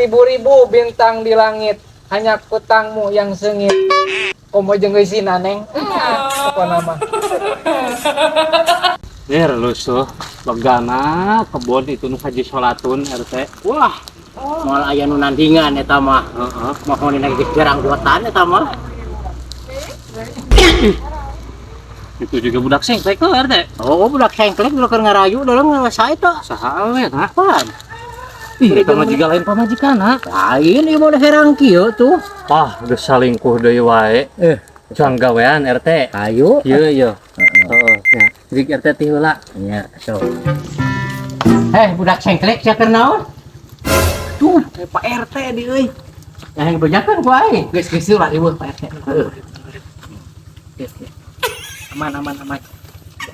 beribu-ribu bintang di langit, hanya kutangmu yang sengit. Komo jeung geusina neng. Apa nama? Lusuh begana kebon itu nu haji sholatun RT. Wah, moal aya nu nandingan eta mah. Heeh. Mohon dina geus jarang buatan eta mah. Itu juga budak sengklek tuh RT. Oh, budak sengklek udah keur ngarayu dalam ngasa eta. Saha we tah? Apaan? Ih, eta mah jiga lain pamajikana. Lain ieu mah herang kieu tuh. Wah, geus salingkuh deui wae. Jang gawean RT. Ayo. Ieu. Heeh, nya. Jig RT ti heula. Nya, so. Budak sengklek sia keur naon? Tuh, Pak RT di euy. Yang bejakan ku aing. Geus lah ieu Pak RT. Heeh. Aman.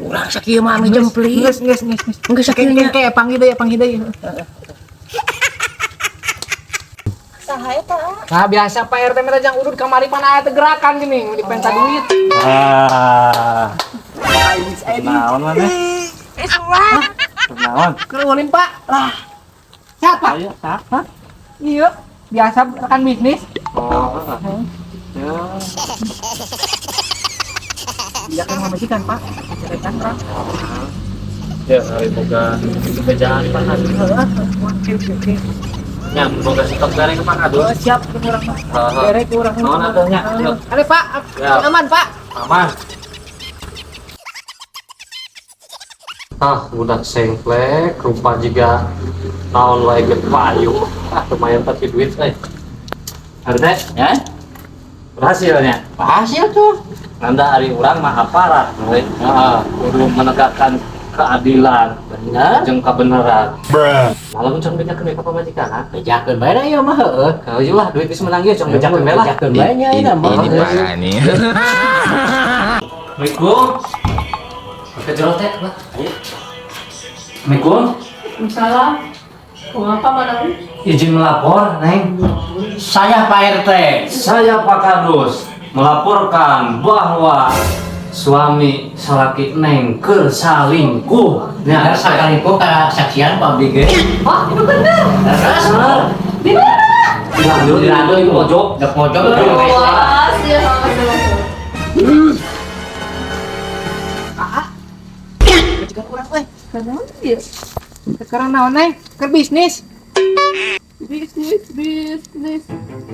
Urang sakieu mah anu jempling. Geus. Geus sakieu Kayak panggil deui. Saha eta? Nah, biasa Pak RT mah jang udud kamari pana aya teh gerakan gini, dipenta duit. Naon mana? Naon? Keulin Pak. Lah. Siapa? Ayo, sah. Iya, biasa rekan bisnis. Oh. Ya. Iya kan majikan Pak. Rekan Pak. Ya, hari boga kerjaan Pak Hadi. Oke. Ya, boga stok gareng ke Pak Hadi. Oh, siap kurang Pak. Derek kurang. Naon atuhnya? Ada Pak. Ya. Aman Pak. Aman. Budak sengklek, rupa juga naon wae ge payu. Lumayan tapi duit euy. RT, Ya, berhasilnya. hasil tuh. Anda hari orang mah aparat, we. Kudu menegakkan keadilan, Bener. jeung kebenaran. Malah cong bejakeun ka pamajikan. Bejakeun bae da ieu mah heueuh. Heuh lah duit geus menang ieu cong bejakeun bae lah. Bejakeun bae nya ieu mah. Ini parah nih. Assalamualaikum. Pakai jerot teh, Pak. Ayo. Assalamualaikum. Waalaikumsalam. Kenapa Madam? Izin melapor, Neng. Saya Pak RT. Saya Pak Kadus melaporkan bahwa suami salaki Neng kersalingkuh. Bener sakali ku ka saksian publik ge. Oh, itu bener. Bener. Di mana? Dilanjut di pojok. Da pojok Luas ya sama. Majikan kurang euy. Kenapa dia? Sekarang naon neng? Ke bisnis. Bisnis.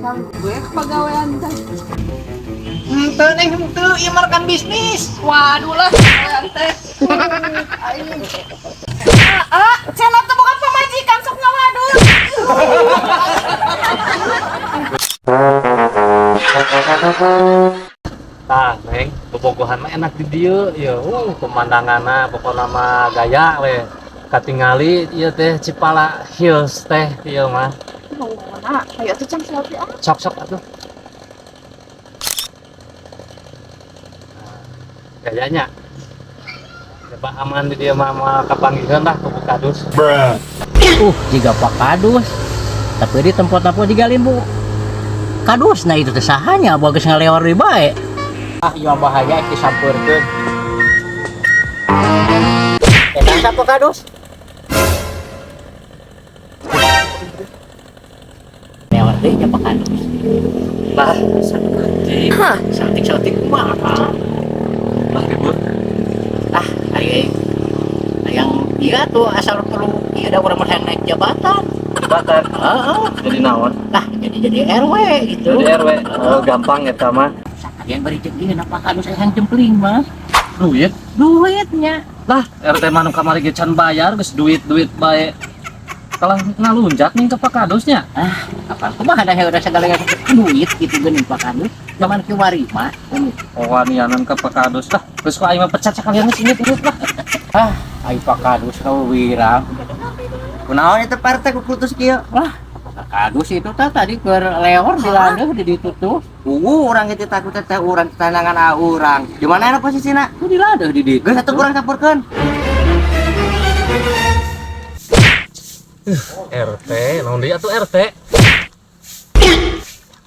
Kan gue kepegawaian kan. Henteu neng, henteu ieu mah rekan bisnis. Waduh lah, kepegawaian teh. Cenah tuh bukan pemajikan, sok ngawadul. Tah, Neng, bobogohan mah enak di dieu. Ieu, pemandanganna pokona mah gaya we. Katingali ieu teh Cipala Hills teh ieu mah. Mau mana? Ayo tuh cang selfie ah. Sok atuh. Gayanya. Coba aman di dia mah kapanggiheun lah ke Kadus. Jiga Pak Kadus. Tapi di tempat-tempat jiga limbu. Kadus nah itu teh sahanya boga geus ngalewar deui bae. Ieu bahaya disampeurkeun. Eta sapa Kadus? Lewar deui nya Pak Kadus. Lah, Cantik kumaha? lah ribut. Yang iya tuh asal perlu iya ada orang yang naik jabatan. Jabatan. Jadi naon? Lah jadi RW gitu. Jadi RW. Oh, gampang eta mah. Yang beri jempling apa kan saya yang jempling mah? Duit. Duitnya. Lah, RT mah nu kamari ge can bayar geus duit bae. Kalah ngalunjak nih ke Pak Kadusnya. Apa kumaha ada udah segala duit gitu geuning Pak Kadus. Zaman kiwari mah. Wanianan ke Pak Kadus lah. Geus ku aing mah pecat sakalian geus inget lah. Ai Pak Kadus kau wirang. Kunaon eta Pak RT ku putus kieu? Pak Kadus itu tadi ke lewar di ladeuh di ditu tuh. Urang itu takut teh urang tandangan urang. Di mana era posisina? Tuh di ladeuh di ditu. Geus atuh urang campurkeun. RT, naon deui atuh RT?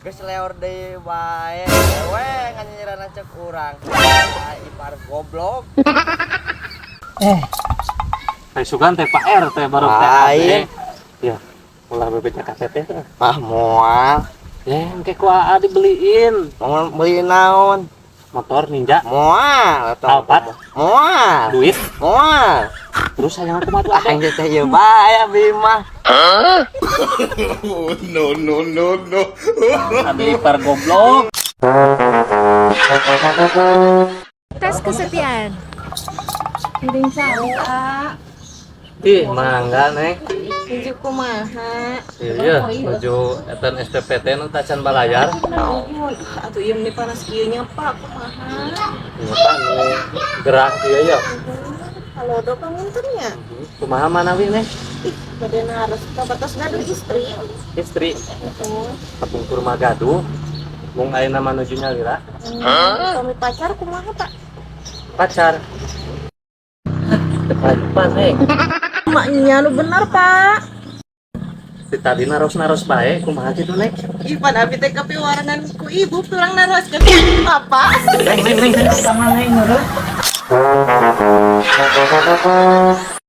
Geus leor deui bae. Ewe nganyirana cek urang. Ai ipar goblok. Sugan teh Pak RT baru teh. Lain. Ya. Ulah bebeknya KTT tuh. Ah moal. Yang kayak kuah dibeliin. Mau beli naon? Motor ninja. Moal. Alphard. Moal. Duit. Moal. Terus sayang aku mah tuh Ah yang teh ieu bae abi mah. Abi ipar goblok. Tes kesetiaan. Piring saya. Ih, mangga neng. Tujuh kumaha. Iya, menuju eten SPPT nu tacan balayar. Atuh ieu meni panas ieu nya Pak kumaha. Iya kan, gerak dia ya. Halo do pamuntennya. Kumaha mana wi neng? Ih, badan harus kabatos gaduh istri. Istri. Kapung ke rumah gaduh. Mung ayeuna manuju nyalira. Suami pacar kumaha Pak? Pacar. Depan neng. Maknya lu bener Pak. Si tadi naros bae, kumaha gitu neng? Ih pada abi teh kapiwaranan ku ibu kurang naroskeun apa? Neng. Sama neng,